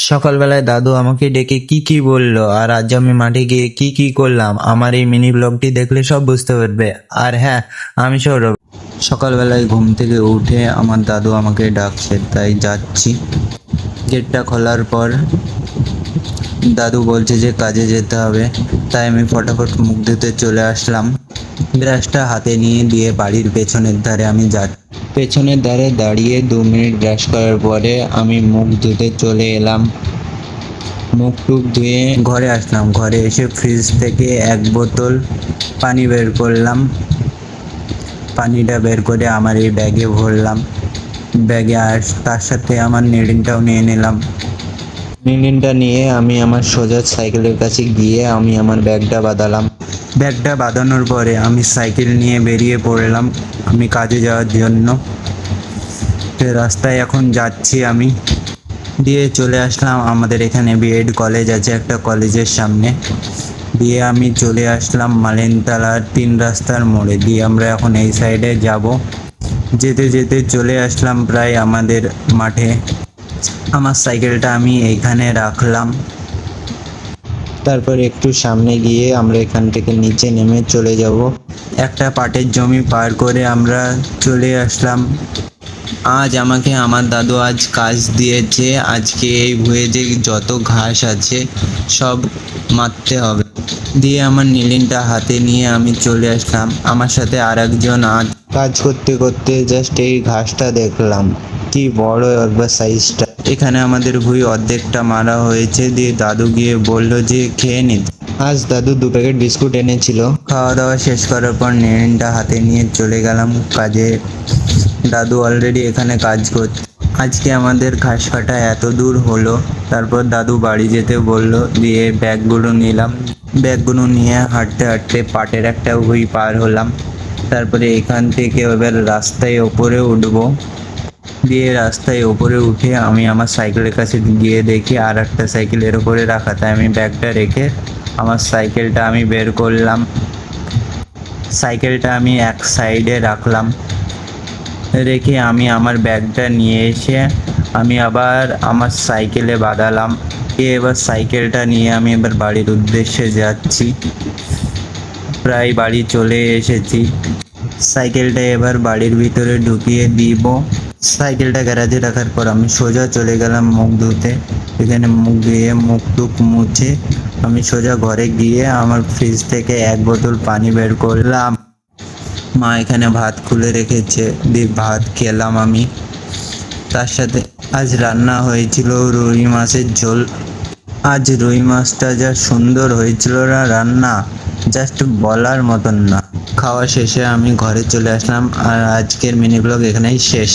সকালবেলায় দাদু আমাকে ডেকে কি কি বললো আর আজ আমি মাঠে গিয়ে কি কি করলাম, আমার এই মিনি ব্লগটি দেখলে সব বুঝতে পারবে। আর হ্যাঁ, আমি সৌরভ। সকালবেলায় ঘুম থেকে উঠে আমার দাদু আমাকে ডাকছে, তাই যাচ্ছি। গেটটা খোলার পর দাদু বলছে যে কাজে যেতে হবে, তাই আমি ফটাফট মুখ ধুতে চলে আসলাম। ব্রাশটা হাতে নিয়ে দিয়ে বাড়ির পেছনের ধারে আমি পেছনের ধারে দাঁড়িয়ে 2 মিনিট ব্রাশ করার পরে আমি মুখ ধুতে চলে এলাম। মুখ টুক ধুয়ে ঘরে আসলাম। ঘরে এসে ফ্রিজ থেকে 1 বোতল পানি বের করলাম। পানিটা বের করে আমার এই ব্যাগে ভরলাম। ব্যাগে আর তার সাথে আমার নিডিনটাও নিয়ে নিলাম। নিডিনটা নিয়ে আমি আমার সোজা সাইকেলের কাছে গিয়ে আমি আমার ব্যাগটা বাঁধালাম। ব্যাগটা বাঁধানোর পরে আমি সাইকেল নিয়ে বেরিয়ে পড়লাম আমি কাজে যাওয়ার জন্য। রাস্তায় এখন যাচ্ছি আমি। দিয়ে চলে আসলাম আমাদের এখানে বিএড কলেজ আছে, একটা কলেজের সামনে। দিয়ে আমি চলে আসলাম মালিনতলার 3 রাস্তার মোড়ে। দিয়ে আমরা এখন এই সাইডে যাব। যেতে যেতে চলে আসলাম প্রায় আমাদের মাঠে। আমার সাইকেলটা আমি এইখানে রাখলাম। তারপর একটু সামনে গিয়ে আমরা এখান থেকে নিচে নেমে চলে যাব। একটা পাটের জমি পার করে আমরা চলে আসলাম। আজ আমাকে আমার দাদু কাজ দিয়েছে, আজকে এই ভুঁয়ে যে যত ঘাস আছে সব মারতে হবে। দিয়ে আমার নিলিনটা হাতে নিয়ে আমি চলে আসলাম। আমার সাথে আর একজন কাজ করতে করতে জাস্ট এই ঘাসটা দেখলাম, কি বড় একবার সাইজটা। এখানে আমাদের ভুঁই অর্ধেকটা মারা হয়েছে। দিয়ে দাদু গিয়ে বললো যে খেয়ে নিন। আজ দাদু 2 প্যাকেট বিস্কুট এনেছিল। খাওয়া দাওয়া শেষ করার পর নিলিনটা হাতে নিয়ে চলে গেলাম কাজে। দাদু অলরেডি এখানে কাজ করছে। আজকে আমাদের ঘাস কাটা এত দূর হলো। তারপর দাদু বাড়ি যেতে বললো। দিয়ে ব্যাগগুলো নিলাম। ব্যাগগুলো নিয়ে হাঁটতে হাঁটতে পাটের একটা ভুঁই পার হলাম। তারপরে এখান থেকে এবার রাস্তায় ওপরে উঠবো। দিয়ে রাস্তায় ওপরে উঠে আমি আমার সাইকেলের কাছে গিয়ে দেখি আর একটা সাইকেলের ওপরে রাখা, তাই আমি ব্যাগটা রেখে আমার সাইকেলটা আমি বের করলাম। সাইকেলটা আমি এক সাইডে রাখলাম। রেখে আমি আমার ব্যাগটা নিয়ে এসে আমি আবার আমার সাইকেলে বাঁধালাম। এবার সাইকেলটা নিয়ে আমি এবার বাড়ির উদ্দেশ্যে যাচ্ছি। প্রায় বাড়ি চলে এসেছি। সাইকেলটা এবার বাড়ির ভিতরে ঢুকিয়ে দিব। সাইকেলটা গ্যারাজে রাখার পর আমি সোজা চলে গেলাম মুখ ধুতে। এখানে মুখ ধুয়ে মুখ টুক মুছে আমি সোজা ঘরে গিয়ে আমার ফ্রিজ থেকে 1 বোতল পানি বের করলাম। মা এখানে ভাত খুলে রেখেছে, দিয়ে ভাত খেলাম আমি। তার সাথে আজ রান্না হয়েছিল রুই মাছের ঝোল। আজ রুই মাছটা যা সুন্দর হয়েছিল না রান্না, জাস্ট বলার মতন না। খাওয়া শেষে আমি ঘরে চলে আসলাম আর আজকের মিনি ব্লগ এখানেই শেষ।